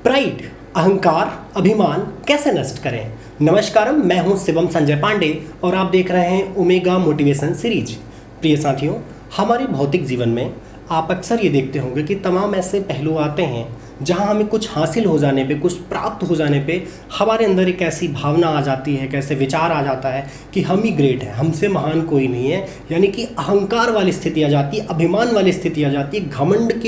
Pride, अहंकार, अभिमान कैसे नष्ट करें। नमस्कारम, मैं हूं शिवम संजय पांडे और आप देख रहे हैं ओमेगा मोटिवेशन सीरीज। प्रिय साथियों, हमारे भौतिक जीवन में आप अक्सर ये देखते होंगे कि तमाम ऐसे पहलू आते हैं जहां हमें कुछ हासिल हो जाने पे, कुछ प्राप्त हो जाने पे हमारे अंदर एक ऐसी भावना आ जाती है, एक ऐसे विचार आ जाता है कि हम ही ग्रेट हैं, हमसे महान कोई नहीं है। यानी कि अहंकार वाली स्थिति आ जाती है, अभिमान वाली स्थिति आ जाती है, घमंड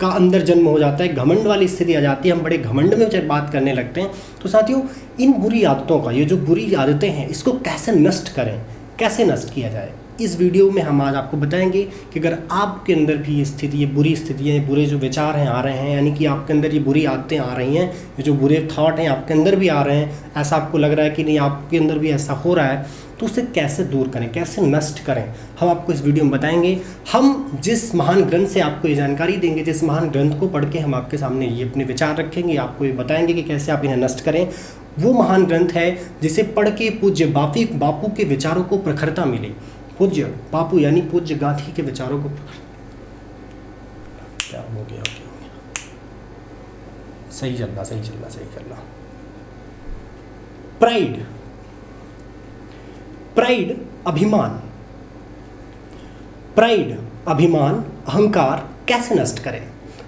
का अंदर जन्म हो जाता है, घमंड वाली स्थिति आ जाती है। हम बड़े घमंड में जब बात करने लगते हैं। तो साथियों, इन बुरी आदतों का, ये जो बुरी आदतें हैं, इसको कैसे नष्ट करें, कैसे नष्ट किया जाए, इस वीडियो में हम आज आपको बताएंगे कि अगर आपके अंदर भी ये स्थिति, ये बुरी स्थितियाँ, ये बुरे जो विचार हैं आ रहे हैं, यानी कि आपके अंदर ये बुरी आदतें आ रही हैं, ये जो बुरे थॉट हैं आपके अंदर भी आ रहे हैं, ऐसा आपको लग रहा है कि नहीं आपके अंदर भी ऐसा हो रहा है, तो उसे कैसे दूर करें, कैसे नष्ट करें, हम आपको इस वीडियो में बताएंगे। हम जिस महान ग्रंथ से आपको ये जानकारी देंगे, जिस महान ग्रंथ को पढ़ के हम आपके सामने ये अपने विचार रखेंगे, आपको ये बताएंगे कि कैसे आप इन्हें नष्ट करें, वो महान ग्रंथ है जिसे पढ़ के पूज्य बापू के विचारों को प्रखरता मिली। पूज्य बापू यानी पूज्य गांधी के विचारों को क्या हो गया, सही चल रहा। प्राइड, अभिमान, अहंकार कैसे नष्ट करें।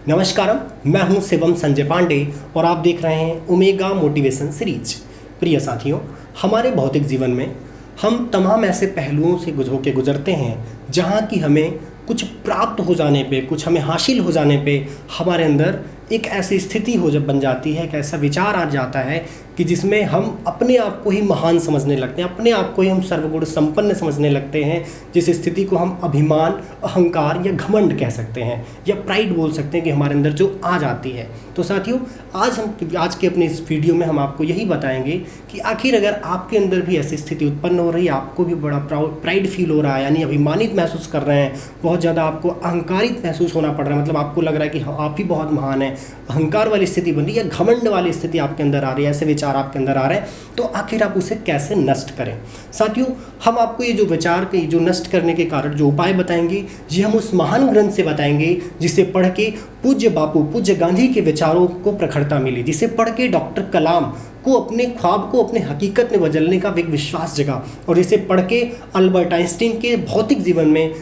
नमस्कारम, मैं हूं शिवम संजय पांडे और आप देख रहे हैं ओमेगा मोटिवेशन सीरीज। प्रिय साथियों, हमारे भौतिक जीवन में हम तमाम ऐसे पहलुओं से होकर गुजरते हैं जहाँ की हमें कुछ प्राप्त हो जाने पे, कुछ हमें हासिल हो जाने पे हमारे अंदर एक ऐसी स्थिति हो जब बन जाती है, एक ऐसा विचार आ जाता है कि जिसमें हम अपने आप को ही महान समझने लगते हैं, अपने आप को ही हम सर्वगुण संपन्न समझने लगते हैं, जिस स्थिति को हम अभिमान, अहंकार या घमंड कह सकते हैं या प्राइड बोल सकते हैं कि हमारे अंदर जो आ जाती है। तो साथियों, आज के अपने इस वीडियो में हम आपको यही बताएंगे कि आखिर अगर आपके अंदर भी ऐसी स्थिति उत्पन्न हो रही है, आपको भी बड़ा प्राइड फील हो रहा है, यानी अभिमानित महसूस कर रहे हैं, बहुत ज़्यादा आपको अहंकारित महसूस होना पड़ रहा है, मतलब आपको लग रहा है कि आप ही बहुत महान है, अहंकार वाली स्थिति बन रही है, घमंड वाली स्थिति आपके अंदर आ रही है, ऐसे विचार आपके अंदर आ रहे हैं, तो आखिर आप उसे कैसे नष्ट करें। साथियों, हम आपको ये जो विचार के जो नष्ट करने के कारण जो उपाय बताएंगे, ये हम उस महान ग्रंथ से बताएंगे जिसे पढ़ के पूज्य बापू, पूज्य गांधी के विचारों को प्रखरता मिली, जिसे पढ़ के डॉक्टर कलाम को अपने ख्वाब को अपने हकीकत में बदलने का एक विश्वास जगा, और इसे पढ़ के अल्बर्ट आइंस्टीन के भौतिक जीवन में,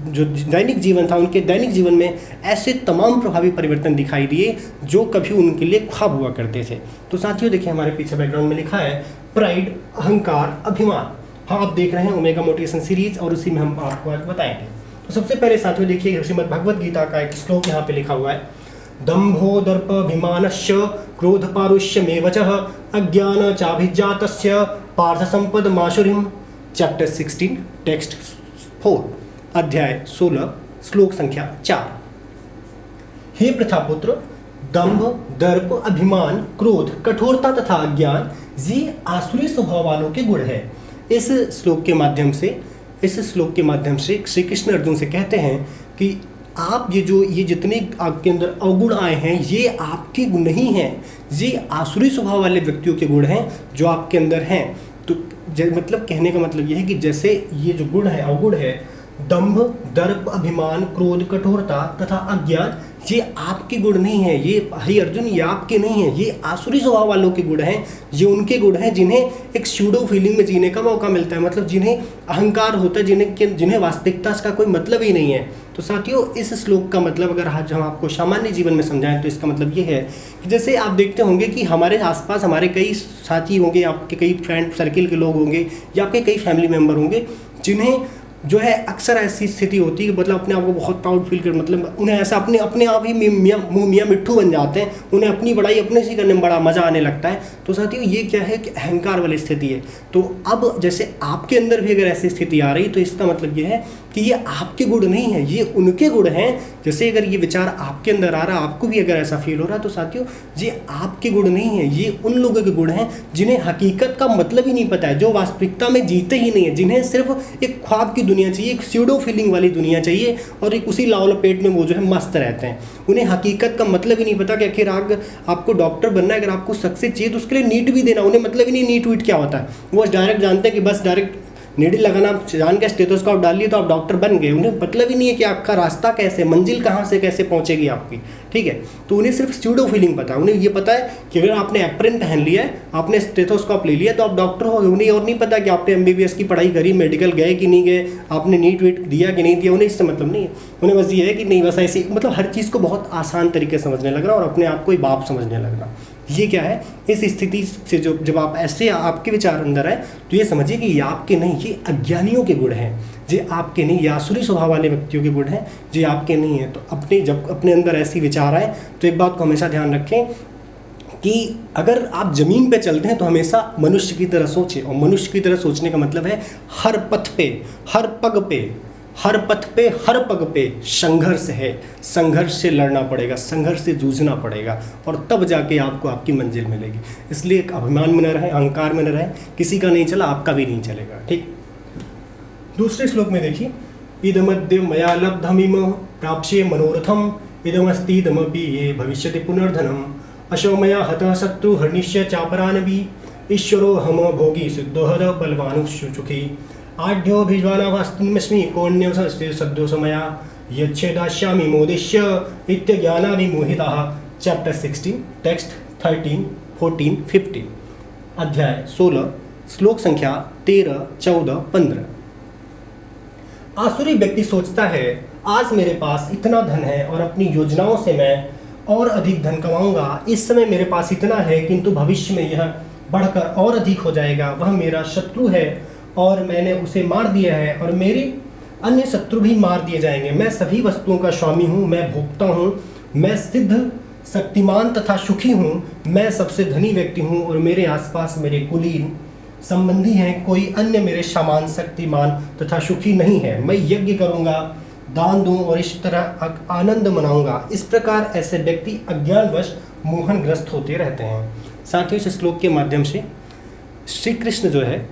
जो दैनिक जीवन था, उनके दैनिक जीवन में ऐसे तमाम प्रभावी परिवर्तन दिखाई दिए जो कभी उनके लिए ख्वाब हुआ करते थे। तो साथियों, देखिए हमारे पीछे बैकग्राउंड में लिखा है प्राइड, अहंकार, अभिमान। हाँ, आप देख रहे हैं ओमेगा मोटिवेशन सीरीज और उसी में हम आपको आज बताएंगे। तो सबसे पहले साथियों देखिए, श्रीमद् भगवद गीता का एक श्लोक यहाँ पे लिखा हुआ है, दंभो दर्पभिमानस्य क्रोध पारुष्यमेव च अज्ञान चाभिजातस्य पार्थ संपद माशुरिम। चैप्टर 16 टेक्स्ट 4 अध्याय 16 श्लोक संख्या 4। हे प्रथापुत्र, दंभ, दर्प, अभिमान, क्रोध, कठोरता तथा अज्ञान ये आसुरी स्वभाव वालों के गुण हैं। इस श्लोक के माध्यम से श्री कृष्ण अर्जुन से कहते हैं कि आप ये जितने आपके अंदर अवगुण आए हैं, ये आपके गुण नहीं हैं, ये आसुरी स्वभाव वाले व्यक्तियों के गुण हैं जो आपके अंदर हैं। तो मतलब कहने का मतलब ये है कि जैसे ये जो गुण है, अवगुण है, दंभ, दर्प, अभिमान, क्रोध, कठोरता तथा अज्ञान, ये आपके गुण नहीं है, ये हे अर्जुन, ये आपके नहीं है, ये आसुरी स्वभाव वालों के गुण हैं। ये उनके गुण हैं जिन्हें एक स्यूडो फीलिंग में जीने का मौका मिलता है, मतलब जिन्हें अहंकार होता है, जिन्हें वास्तविकता का कोई मतलब ही नहीं है। तो साथियों, इस श्लोक का मतलब अगर आज हम आपको सामान्य जीवन में समझाएं तो इसका मतलब ये है कि जैसे आप देखते होंगे कि हमारे आसपास हमारे कई साथी होंगे, आपके कई फ्रेंड सर्किल के लोग होंगे या आपके कई फैमिली मेम्बर होंगे, जिन्हें जो है अक्सर ऐसी स्थिति होती है कि मतलब अपने आप को बहुत प्राउड फील कर, मतलब उन्हें ऐसा अपने आप ही मियाँ मिट्ठू बन जाते हैं, उन्हें अपनी बड़ाई अपने से करने में बड़ा मज़ा आने लगता है। तो साथियों, ये क्या है कि अहंकार वाली स्थिति है। तो अब जैसे आपके अंदर भी अगर ऐसी स्थिति आ रही, तो इसका मतलब ये है कि ये आपके गुण नहीं है, ये उनके गुण हैं। जैसे अगर ये विचार आपके अंदर आ रहा, आपको भी अगर ऐसा फील हो रहा, तो साथियों, ये आपके गुण नहीं है, ये उन लोगों के गुण हैं जिन्हें हकीकत का मतलब ही नहीं पता है, जो वास्तविकता में जीते ही नहीं है, जिन्हें सिर्फ एक ख्वाब की दुनिया चाहिए, एक स्यूडो फीलिंग वाली दुनिया चाहिए और एक उसी लाव लपेट में वो जो है मस्त रहते हैं। उन्हें हकीकत का मतलब ही नहीं पता कि आखिर आपको डॉक्टर बनना है, अगर आपको सक्सेस चाहिए तो उसके लिए नीट भी देना, उन्हें मतलब ही नहीं नीट वीट क्या होता है। वो डायरेक्ट जानते हैं कि बस डायरेक्ट नीडल लगाना आप जान के स्टेथोस्कोप डाल लिए तो आप डॉक्टर बन गए, उन्हें मतलब ही नहीं है कि आपका रास्ता कैसे, मंजिल कहाँ से कैसे पहुँचेगी आपकी, ठीक है। तो उन्हें सिर्फ स्यूडो फीलिंग पता है, उन्हें ये पता है कि अगर आपने एप्रन पहन लिया है, आपने स्टेथोस्कोप ले लिया तो आप डॉक्टर हो गए। उन्हें और नहीं पता कि आपने MBBS की पढ़ाई करी, मेडिकल गए कि नहीं गए, आपने नीट वीट दिया कि नहीं दिया, उन्हें इससे मतलब नहीं है। उन्हें बस ये है कि नहीं, बस ऐसी मतलब हर चीज़ को बहुत आसान तरीके से समझने लग रहा और अपने आप को ही बाप समझने लग रहा। ये क्या है, इस स्थिति से जो जब आप ऐसे आपके विचार अंदर है तो ये समझिए कि ये आपके नहीं, ये अज्ञानियों के गुण हैं, ये आपके नहीं, ये आसुरी स्वभाव वाले व्यक्तियों के गुण हैं, ये आपके नहीं है। तो अपने जब अपने अंदर ऐसी विचार आए तो एक बात को हमेशा ध्यान रखें कि अगर आप ज़मीन पे चलते हैं तो हमेशा मनुष्य की तरह सोचें, और मनुष्य की तरह सोचने का मतलब है हर पथ पे, हर पग पे, हर पथ पे, हर पग पे संघर्ष है, संघर्ष से लड़ना पड़ेगा, संघर्ष से जूझना पड़ेगा, और तब जाके आपको आपकी मंजिल मिलेगी। इसलिए एक अभिमान में न रहे, अहंकार में न रहे, किसी का नहीं चला आपका भी नहीं चलेगा, ठीक। दूसरे श्लोक में देखिए, इदमद्य मया लब्धमिम प्राप्स्ये मनोरथम इदमस्ति इदमपि ये भविष्यति पुनर्धनम अशो मया हतः शत्रु हर्निश्य चापरानपि ईश्वरो हम भोगी सिद्धोहद बलवानु सुखी आढ्यो भिज्वानावास्मिस्मि कोण्यवसस्ते सद्यो समया यच्छेदास्यामि मोदिष्य इत्यज्ञानाविमोहिताः। चैप्टर 16 टेक्स्ट 13, 14, 15 अध्याय 16 श्लोक संख्या 13, 14, 15। आसुरी व्यक्ति सोचता है आज मेरे पास इतना धन है और अपनी योजनाओं से मैं और अधिक धन कमाऊंगा, इस समय मेरे पास इतना है किंतु भविष्य में यह बढ़कर और अधिक हो जाएगा, वह मेरा शत्रु है और मैंने उसे मार दिया है और मेरे अन्य शत्रु भी मार दिए जाएंगे। मैं सभी वस्तुओं का स्वामी हूँ, मैं भोक्ता हूँ, मैं सिद्ध शक्तिमान तथा सुखी हूँ, मैं सबसे धनी व्यक्ति हूँ और मेरे आसपास मेरे कुलीन संबंधी हैं, कोई अन्य मेरे समान शक्तिमान तथा सुखी नहीं है। मैं यज्ञ करूँगा, दान दूँ और इस तरह आनंद मनाऊँगा। इस प्रकार ऐसे व्यक्ति अज्ञानवश मोहनग्रस्त होते रहते हैं। साथियों, इस श्लोक के माध्यम से श्री कृष्ण जो है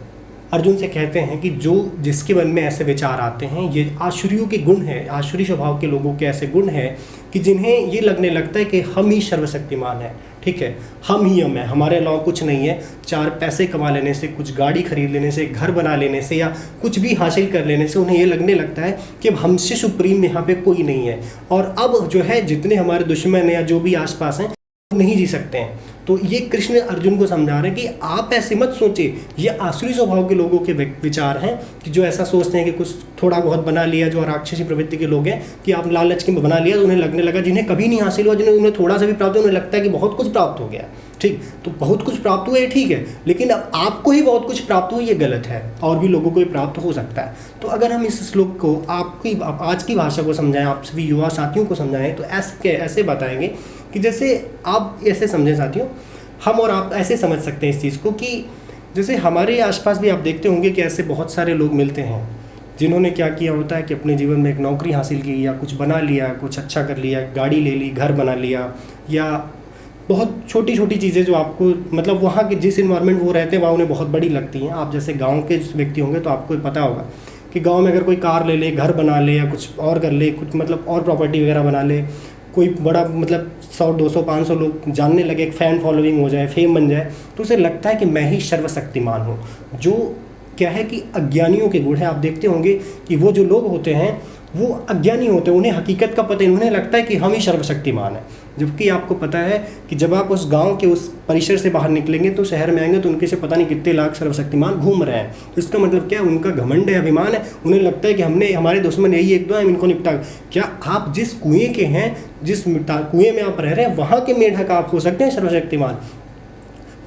अर्जुन से कहते हैं कि जो जिसके मन में ऐसे विचार आते हैं, ये आसुरियों के गुण हैं, आसुरी स्वभाव के लोगों के ऐसे गुण हैं कि जिन्हें ये लगने लगता है कि हम ही सर्वशक्तिमान हैं, ठीक है, हम ही हम हैं, हमारे अलावा कुछ नहीं है। 4 पैसे कमा लेने से, कुछ गाड़ी खरीद लेने से, घर बना लेने से या कुछ भी हासिल कर लेने से उन्हें ये लगने लगता है कि अब हमसे सुप्रीम यहाँ पे कोई नहीं है, और अब जो है जितने हमारे दुश्मन हैं या जो भी आसपास हैं नहीं जी सकते हैं। तो ये कृष्ण अर्जुन को समझा रहे हैं कि आप ऐसे मत सोचिए, ये आसुरी स्वभाव के लोगों के विचार हैं कि जो ऐसा सोचते हैं कि कुछ थोड़ा बहुत बना लिया, जो राक्षसी प्रवृत्ति के लोग हैं कि आप लालच के बना लिया तो उन्हें लगने लगा, जिन्हें कभी नहीं हासिल हुआ, जिन्हें उन्हें थोड़ा सा भी प्राप्त हुआ उन्हें लगता है कि बहुत कुछ प्राप्त हो गया, ठीक। तो बहुत कुछ प्राप्त हुआ है, ठीक है, लेकिन अब आपको ही बहुत कुछ प्राप्त हुआ ये गलत है, और भी लोगों को ही प्राप्त हो सकता है। तो अगर हम इस श्लोक को आपकी आज की भाषा को समझाएं, आप सभी युवा साथियों को समझाएं, तो ऐसे बताएंगे कि जैसे आप ऐसे समझें साथियों, हम और आप ऐसे समझ सकते हैं इस चीज़ को कि जैसे हमारे आसपास भी आप देखते होंगे कि ऐसे बहुत सारे लोग मिलते हैं जिन्होंने क्या किया होता है कि अपने जीवन में एक नौकरी हासिल की, या कुछ बना लिया, कुछ अच्छा कर लिया, गाड़ी ले ली, घर बना लिया, या बहुत छोटी छोटी चीज़ें जो आपको मतलब वहाँ के जिस इन्वायरमेंट वो रहते हैं वहाँ उन्हें बहुत बड़ी लगती हैं। आप जैसे गाँव के व्यक्ति होंगे तो आपको पता होगा कि गाँव में अगर कोई कार ले ले, घर बना ले, या कुछ और कर ले, कुछ मतलब और प्रॉपर्टी वगैरह बना ले, कोई बड़ा मतलब 100, 200, 500 लोग जानने लगे, एक फ़ैन फॉलोइंग हो जाए, फेम बन जाए, तो उसे लगता है कि मैं ही सर्वशक्तिमान हूँ। जो क्या है कि अज्ञानियों के गुण हैं। आप देखते होंगे कि वो जो लोग होते हैं वो अज्ञानी होते हैं, उन्हें हकीकत का पता है, उन्हें लगता है कि हम ही सर्वशक्तिमान हैं, जबकि आपको पता है कि जब आप उस गांव के उस परिसर से बाहर निकलेंगे तो शहर में आएंगे तो उनके से पता नहीं कितने लाख सर्वशक्तिमान घूम रहे हैं। तो इसका मतलब क्या है, उनका घमंड है, अभिमान है, उन्हें लगता है कि हमने हमारे दुश्मन यही 1-2 हैं, इनको निपटा। क्या आप जिस कुएँ के हैं, जिस कुएँ में आप रह रहे हैं, वहाँ के मेढक आप हो सकते हैं सर्वशक्तिमान,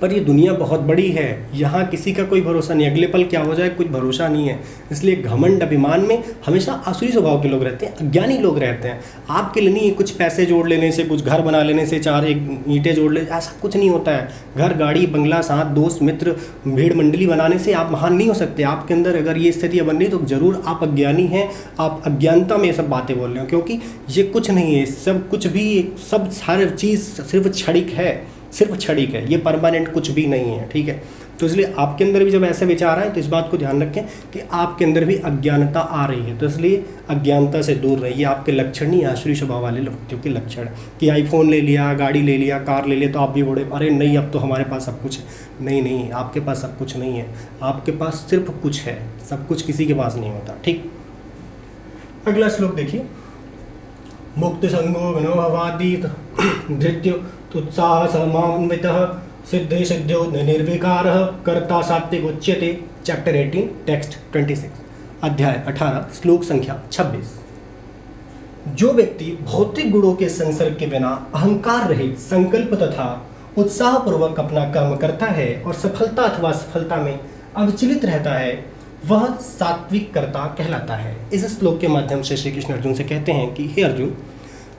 पर ये दुनिया बहुत बड़ी है, यहाँ किसी का कोई भरोसा नहीं, अगले पल क्या हो जाए कुछ भरोसा नहीं है। इसलिए घमंड अभिमान में हमेशा आसुरी स्वभाव के लोग रहते हैं, अज्ञानी लोग रहते हैं। आपके लिए नहीं, कुछ पैसे जोड़ लेने से, कुछ घर बना लेने से, 4 ईंटें जोड़ लेने, ऐसा कुछ नहीं होता है। घर, गाड़ी, बंगला, साथ दोस्त मित्र, भीड़ मंडली बनाने से आप महान नहीं हो सकते। आपके अंदर अगर ये स्थितियाँ बन रही तो ज़रूर आप अज्ञानी हैं, आप अज्ञानता में ये सब बातें बोल रहे हो, क्योंकि ये कुछ नहीं है, सब कुछ भी, सब हर चीज़ सिर्फ क्षणिक है, सिर्फ क्षणिक है, ये परमानेंट कुछ भी नहीं है, ठीक है। तो इसलिए आपके अंदर भी जब ऐसे विचार आए तो इस बात को ध्यान रखें कि आपके अंदर भी अज्ञानता आ रही है, तो इसलिए अज्ञानता से दूर रहिए। आपके लक्षण नहीं, आसुरी स्वभाव वाले व्यक्तियों के लक्षण कि आईफोन ले लिया, गाड़ी ले लिया, कार ले लिया तो आप भी बोले अरे नहीं अब तो हमारे पास सब कुछ है। नहीं नहीं, आपके पास सब कुछ नहीं है, आपके पास सिर्फ कुछ है, सब कुछ किसी के पास नहीं होता। ठीक, अगला श्लोक देखिए। मुक्त संगो विनोहवादीत धृत्य उत्साह समान्वितः सिद्धे सिद्ध्यो निर्विकारः कर्ता सात्विक उच्यते। चैप्टर 18 टेक्स्ट 26 अध्याय 18 श्लोक संख्या 26। जो व्यक्ति भौतिक गुणों के संसर्ग के बिना अहंकार रहित संकल्प तथा उत्साह पूर्वक अपना कर्म करता है और सफलता अथवा असफलता में अविचलित रहता है, वह सात्विक कर्ता कहलाता है। इस श्लोक के माध्यम से श्री कृष्ण अर्जुन से कहते हैं कि हे अर्जुन,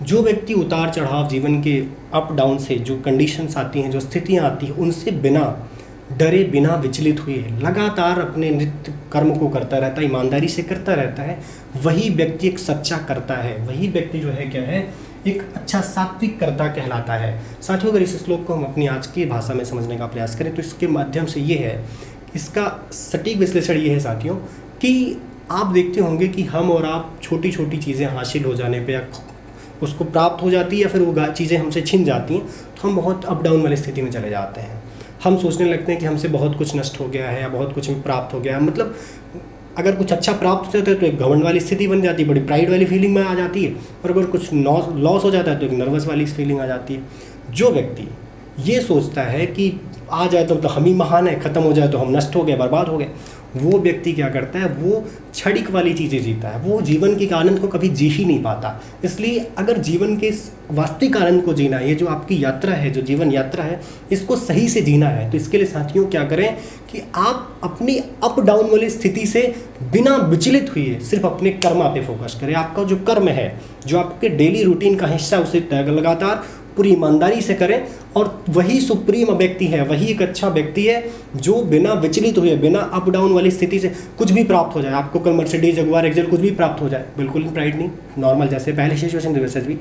जो व्यक्ति उतार चढ़ाव जीवन के अप डाउन से जो कंडीशंस आती हैं, जो स्थितियां आती हैं, उनसे बिना डरे, बिना विचलित हुए लगातार अपने नित्य कर्म को करता रहता है, ईमानदारी से करता रहता है, वही व्यक्ति एक सच्चा कर्ता है। वही व्यक्ति जो है क्या है, एक अच्छा सात्विक कर्ता कहलाता है। साथियों, अगर इस श्लोक को हम अपनी आज की भाषा में समझने का प्रयास करें तो इसके माध्यम से ये है, इसका सटीक विश्लेषण ये है साथियों कि आप देखते होंगे कि हम और आप छोटी छोटी चीज़ें हासिल हो जाने पे या उसको प्राप्त हो जाती है या फिर वो चीज़ें हमसे छिन जाती हैं तो हम बहुत अप डाउन वाली स्थिति में चले जाते हैं। हम सोचने लगते हैं कि हमसे बहुत कुछ नष्ट हो गया है या बहुत कुछ प्राप्त हो गया है। मतलब अगर कुछ अच्छा प्राप्त होता है तो एक घमंड वाली स्थिति बन जाती है, बड़ी प्राइड वाली फीलिंग में आ जाती है, और अगर कुछ लॉस हो जाता है तो एक नर्वस वाली फीलिंग आ जाती है। जो व्यक्ति ये सोचता है कि आ जाए तो हम ही महान है, ख़त्म हो जाए तो हम नष्ट हो गए, बर्बाद हो गए, वो व्यक्ति क्या करता है, वो क्षणिक वाली चीज़ें जीता है, वो जीवन के आनंद को कभी जी ही नहीं पाता। इसलिए अगर जीवन के वास्तविक आनंद को जीना है, ये जो आपकी यात्रा है, जो जीवन यात्रा है, इसको सही से जीना है, तो इसके लिए साथियों क्या करें कि आप अपनी अप डाउन वाली स्थिति से बिना विचलित हुए सिर्फ अपने कर्म पे फोकस करें। आपका जो कर्म है, जो आपके डेली रूटीन का हिस्सा, उसे लगातार पूरी ईमानदारी से करें, और वही सुप्रीम व्यक्ति है, वही एक अच्छा व्यक्ति है जो बिना विचलित हुए, बिना अप डाउन वाली स्थिति से कुछ भी प्राप्त हो जाए। आपको कल मर्सिडीज, जगुआर, एक्सेल कुछ भी प्राप्त हो जाए, बिल्कुल प्राइड नहीं, नॉर्मल जैसे पहले सिचुएशन वैसे भी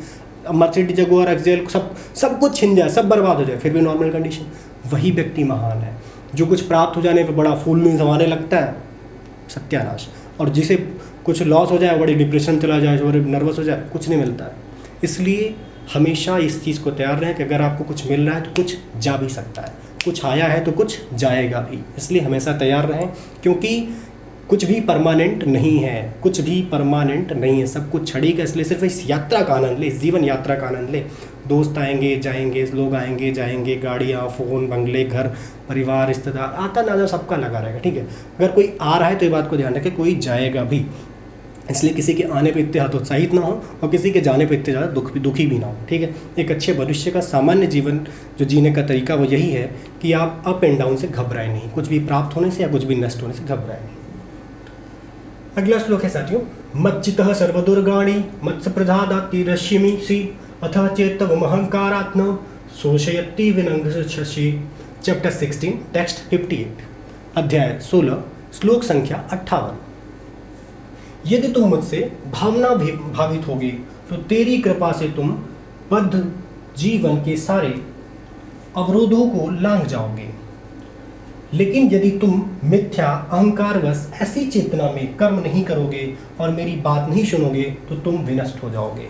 मर्सिडीज, जगुआर, एक्सेल सब कुछ छिन जाए, सब बर्बाद हो जाए, फिर भी नॉर्मल कंडीशन, वही व्यक्ति महान है। जो कुछ प्राप्त हो जाने पर बड़ा फूल में समाने लगता है, सत्यानाश, और जिसे कुछ लॉस हो जाए, बड़ी डिप्रेशन चला जाए, बड़े नर्वस हो जाए, कुछ नहीं मिलता है। इसलिए हमेशा इस चीज़ को तैयार रहें कि अगर आपको कुछ मिल रहा है तो कुछ जा भी सकता है, कुछ आया है तो कुछ जाएगा भी। इसलिए हमेशा तैयार रहें, क्योंकि कुछ भी परमानेंट नहीं है, कुछ भी परमानेंट नहीं है, सब कुछ क्षणिक है। इसलिए सिर्फ इस यात्रा का आनंद ले, इस जीवन यात्रा का आनंद ले। दोस्त आएंगे जाएंगे, लोग आएंगे जाएंगे, गाड़ियाँ, फ़ोन, बंगले, घर, परिवार, रिश्तेदार, आता ना सबका लगा रहेगा, ठीक है। अगर कोई आ रहा है तो ये बात को ध्यान रखें, कोई जाएगा भी। इसलिए किसी के आने पे इतने हतोत्साहित ना हो और किसी के जाने पे इतने ज़्यादा दुखी भी ना हो, ठीक है। एक अच्छे भविष्य का सामान्य जीवन जो जीने का तरीका वो यही है कि आप अप एंड डाउन से घबराएं नहीं, कुछ भी प्राप्त होने से या कुछ भी नष्ट होने से घबराएं नहीं। अगला श्लोक है साथियों, मच्चितः सर्वदुर्गाणि मत्स्यप्रधादातिरश्यमि सी अथ चेत्तवमहंकारात्म शोषयति विनंघसि। चैप्टर 16 टेक्स्ट 58 अध्याय 16 श्लोक संख्या 58। यदि तुम मुझसे भावना भावित होगे तो तेरी कृपा से तुम बद्ध जीवन के सारे अवरोधों को लांघ जाओगे, लेकिन यदि तुम मिथ्या अहंकारवश ऐसी चेतना में कर्म नहीं करोगे और मेरी बात नहीं सुनोगे तो तुम विनष्ट हो जाओगे।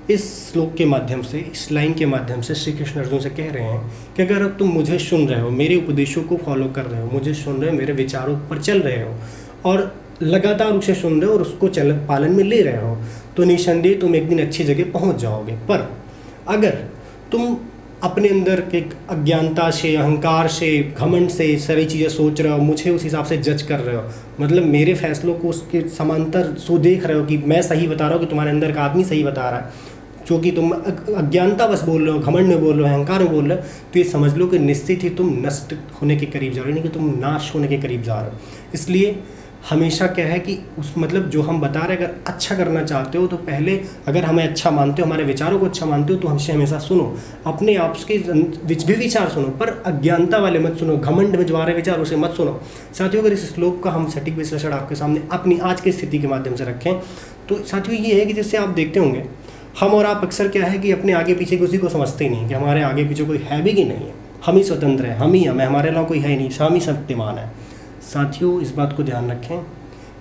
इस श्लोक के माध्यम से, इस लाइन के माध्यम से श्री कृष्ण अर्जुन से कह रहे हैं कि अगर अब तुम मुझे सुन रहे हो, मेरे उपदेशों को फॉलो कर रहे हो, मुझे सुन रहे हो, मेरे विचारों पर चल रहे हो और लगातार उसे सुन रहे हो और उसको पालन में ले रहे हो, तो निसंदेह तुम एक दिन अच्छी जगह पहुंच जाओगे। पर अगर तुम अपने अंदर के अज्ञानता से, अहंकार से, घमंड से सारी चीज़ें सोच रहे हो, मुझे उस हिसाब से जज कर रहे हो, मतलब मेरे फैसलों को उसके समांतर सो देख रहे हो कि मैं सही बता रहा हूँ कि तुम्हारे अंदर का आदमी सही बता रहा है, क्योंकि तुम अज्ञानता बस बोल रहे हो, घमंड में बोल रहे हो, अहंकार में बोल रहे हो, तो ये समझ लो कि निश्चित ही तुम नष्ट होने के करीब जा रहे हो, नहीं कि तुम नाश होने के करीब जा रहे हो। इसलिए हमेशा क्या है कि उस मतलब जो हम बता रहे हैं, अगर अच्छा करना चाहते हो तो पहले अगर हमें अच्छा मानते हो, हमारे विचारों को अच्छा मानते हो, तो हमसे हमेशा सुनो, अपने आप के भी विचार सुनो, पर अज्ञानता वाले मत सुनो, घमंड में जो आ रहे विचार उसे मत सुनो। साथियों, अगर इस श्लोक का हम सटीक विश्लेषण आपके सामने अपनी आज की स्थिति के माध्यम से रखें तो साथियों ये है कि जैसे आप देखते होंगे हम और आप अक्सर क्या है कि अपने आगे पीछे किसी को समझते ही नहीं कि हमारे आगे पीछे कोई है भी कि नहीं है। हम ही स्वतंत्र हैं, हम ही हमारे अलावा कोई है ही नहीं, हम ही शक्तिमान है। साथियों, इस बात को ध्यान रखें,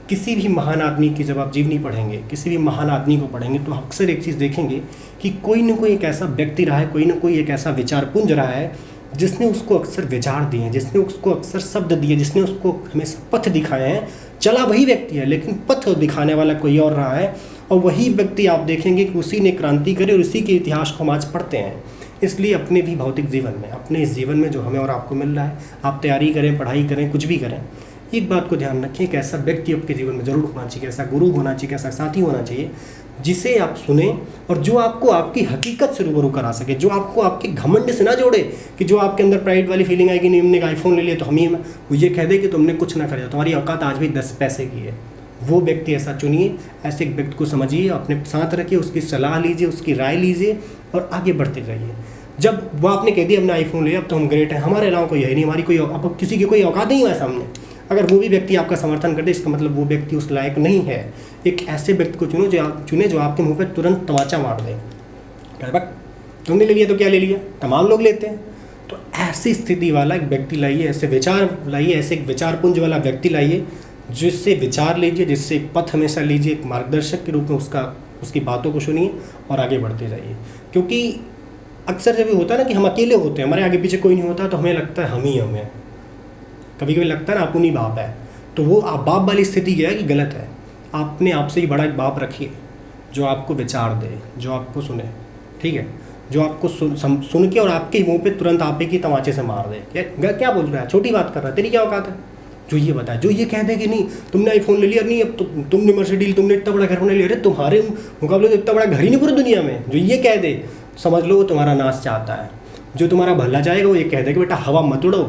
किसी भी महान आदमी की जब आप जीवनी पढ़ेंगे, किसी भी महान आदमी को पढ़ेंगे, तो अक्सर एक चीज़ देखेंगे कि कोई ना कोई एक ऐसा व्यक्ति रहा है, कोई ना कोई एक ऐसा विचारपुंज रहा है जिसने उसको अक्सर विचार दिए हैं, जिसने उसको अक्सर शब्द दिए, जिसने उसको हमेशा पथ दिखाए हैं। चला वही व्यक्ति है लेकिन पथ दिखाने वाला कोई और रहा है, और वही व्यक्ति आप देखेंगे कि उसी ने क्रांति करी और उसी के इतिहास को हम आज पढ़ते हैं। इसलिए अपने भी भौतिक जीवन में, अपने इस जीवन में जो हमें और आपको मिल रहा है, आप तैयारी करें, पढ़ाई करें, कुछ भी करें, एक बात को ध्यान रखें कि ऐसा व्यक्ति आपके जीवन में जरूर होना चाहिए, ऐसा गुरु होना चाहिए, ऐसा साथी होना चाहिए जिसे आप सुने और जो आपको आपकी हकीकत से रूबरू करा सके, जो आपको आपके घमंड से ना जोड़े कि जो आपके अंदर प्राइड वाली फीलिंग आएगी, नहीं हमने आईफोन ले लिया तो हम ही, वो ये कह दे कि तुमने कुछ ना कर, तुम्हारी औकात आज भी 10 पैसे की है। वो व्यक्ति ऐसा चुनिए, ऐसे एक व्यक्ति को समझिए, अपने साथ रखिए, उसकी सलाह लीजिए, उसकी राय लीजिए और आगे बढ़ते जाइए। जब वो आपने कह दिया हमने आईफोन लिया अब तो हम ग्रेट हैं, हमारे अलावा कोई है नहीं, हमारी कोई अब किसी की कोई औकात नहीं है सामने, अगर वो भी व्यक्ति आपका समर्थन कर दे इसका मतलब वो व्यक्ति उस लायक नहीं है। एक ऐसे व्यक्ति को चुने जो आपके मुंह पे तुरंत तमाचा मार दे, बक तुमने ले लिया तो क्या ले लिया, तमाम लोग लेते हैं। तो ऐसी स्थिति वाला एक व्यक्ति लाइए, ऐसे विचार लाइए, ऐसे एक विचारपुंज वाला व्यक्ति लाइए जिससे विचार लीजिए, जिससे एक पथ हमेशा लीजिए, एक मार्गदर्शक के रूप में उसकी बातों को सुनिए और आगे बढ़ते जाइए। क्योंकि अक्सर जब ये होता है ना कि हम अकेले होते हैं, हमारे आगे पीछे कोई नहीं होता, तो हमें लगता है हम ही हैं, कभी कभी लगता है ना अपन ही बाप है। तो वो आप बाप वाली स्थिति क्या है कि गलत है। आपने आपसे ही बड़ा एक बाप रखिए जो आपको विचार दे, जो आपको सुने, ठीक है, जो आपको सुन के और आपके मुंह पे तुरंत आपे की तमाचे से मार दे, क्या बोल रहा है, छोटी बात कर रहा है, तेरी क्या औकात है, जो ये बताए, जो ये कह दे कि नहीं तुमने आईफोन ले लिया, नहीं अब तुमने मर्सिडीज, तुमने इतना बड़ा घर बना लिया, अरे तुम्हारे मुकाबले तो इतना बड़ा घर ही नहीं पूरी दुनिया में, जो ये कह दे समझ लो वो तुम्हारा नाश चाहता है। जो तुम्हारा भला चाहेगा वो ये कह दे कि बेटा हवा मत उड़ो,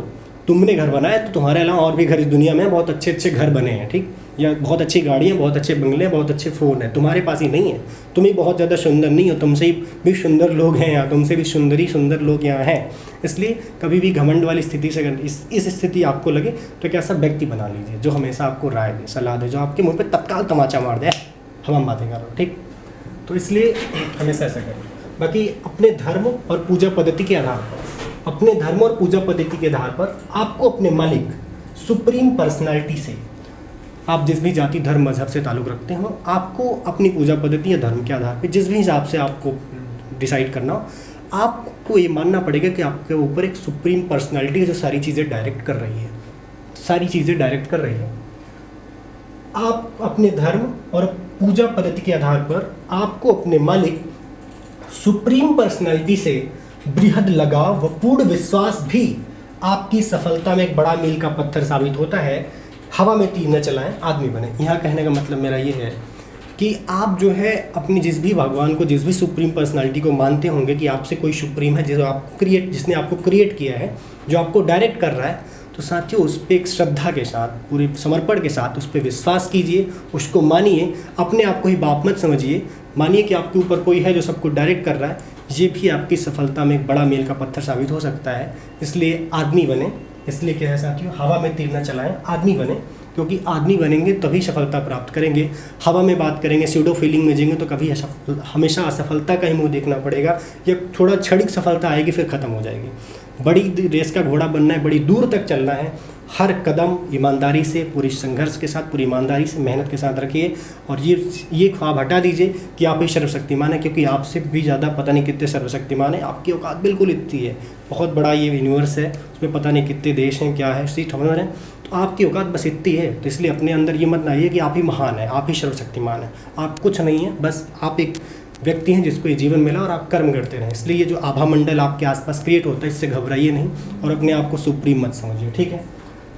तुमने घर बनाया तो तुम्हारे अलावा और भी घर इस दुनिया में बहुत अच्छे अच्छे घर बने हैं, ठीक, या बहुत अच्छी गाड़ियाँ, बहुत अच्छे बंगले, बहुत अच्छे फ़ोन हैं, तुम्हारे पास ही नहीं है। तुम ही बहुत ज़्यादा सुंदर नहीं हो, तुमसे भी सुंदर लोग हैं यहाँ, तुमसे भी सुंदर लोग यहाँ हैं। इसलिए कभी भी घमंड वाली स्थिति से अगर इस स्थिति आपको लगे तो एक ऐसा व्यक्ति बना लीजिए जो हमेशा आपको राय दे, सलाह दे, जो आपके मुँह पर तत्काल तमाचा मार दे, हम बातें कर रहे हो, ठीक। तो इसलिए हमेशा ऐसा करें। बाकी अपने धर्म और पूजा पद्धति के आधार पर, अपने धर्म और पूजा पद्धति के आधार पर आपको अपने मालिक सुप्रीम पर्सनालिटी से, आप जिस भी जाति धर्म मजहब से ताल्लुक़ रखते हो, आपको अपनी पूजा पद्धति या धर्म के आधार पर जिस भी हिसाब से आपको डिसाइड करना हो, आपको ये मानना पड़ेगा कि आपके ऊपर एक सुप्रीम पर्सनालिटी है जो सारी चीज़ें डायरेक्ट कर रही है, सारी चीज़ें डायरेक्ट कर रही है। आप अपने धर्म और पूजा पद्धति के आधार पर आपको अपने मालिक सुप्रीम पर्सनालिटी से बृहद लगाव व पूर्ण विश्वास भी आपकी सफलता में एक बड़ा मील का पत्थर साबित होता है। हवा में तीर न चलाएं, आदमी बने। यहाँ कहने का मतलब मेरा ये है कि आप जो है अपनी जिस भी भगवान को, जिस भी सुप्रीम पर्सनालिटी को मानते होंगे कि आपसे कोई सुप्रीम है जिसने आपको क्रिएट किया है, जो आपको डायरेक्ट कर रहा है, तो साथियों उस पर एक श्रद्धा के साथ, पूरे समर्पण के साथ उस पर विश्वास कीजिए, उसको मानिए, अपने आप को ही बाप मत समझिए, मानिए कि आपके ऊपर कोई है जो सबको डायरेक्ट कर रहा है। ये भी आपकी सफलता में एक बड़ा मील का पत्थर साबित हो सकता है। इसलिए आदमी बने। इसलिए क्या है साथियों, हवा में तीर न चलाएं, आदमी बने, क्योंकि आदमी बनेंगे तभी सफलता प्राप्त करेंगे। हवा में बात करेंगे, स्यूडो फीलिंग में जाएंगे तो कभी हमेशा असफलता का ही मुंह देखना पड़ेगा, या थोड़ा क्षणिक सफलता आएगी फिर ख़त्म हो जाएगी। बड़ी रेस का घोड़ा बनना है, बड़ी दूर तक चलना है, हर कदम ईमानदारी से, पूरी संघर्ष के साथ, पूरी ईमानदारी से, मेहनत के साथ रखिए। और ये ख्वाब हटा दीजिए कि आप ही सर्वशक्तिमान है, क्योंकि आपसे भी ज़्यादा पता नहीं कितने सर्वशक्तिमान है। आपकी औकात बिल्कुल इतनी है, बहुत बड़ा ये यूनिवर्स है, उसमें पता नहीं कितने देश हैं, क्या है, सीट समझ रहे हैं, तो आपकी औकात बस इतनी है। तो इसलिए अपने अंदर ये मत लाइए कि आप ही महान है, आप ही सर्वशक्तिमान है। आप कुछ नहीं है, बस आप एक व्यक्ति हैं जिसको ये जीवन मिला और आप कर्म करते रहें। इसलिए ये जो आभा मंडल आपके आसपास क्रिएट होता है, इससे घबराइए नहीं और अपने आप को सुप्रीम मत समझिए, ठीक है।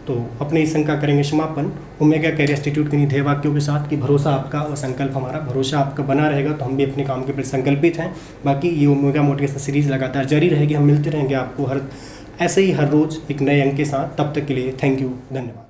तो अपने इस शंका करेंगे समापन ओमेगा कैरियर इंस्टीट्यूट के निधेय वाक्यों के साथ कि भरोसा आपका और संकल्प हमारा। भरोसा आपका बना रहेगा तो हम भी अपने काम के प्रति संकल्पित हैं। बाकी ये ओमेगा मोटिवेशन सीरीज़ लगातार जारी रहेगी, हम मिलते रहेंगे आपको ऐसे ही हर रोज़ एक नए अंक के साथ। तब तक के लिए थैंक यू, धन्यवाद।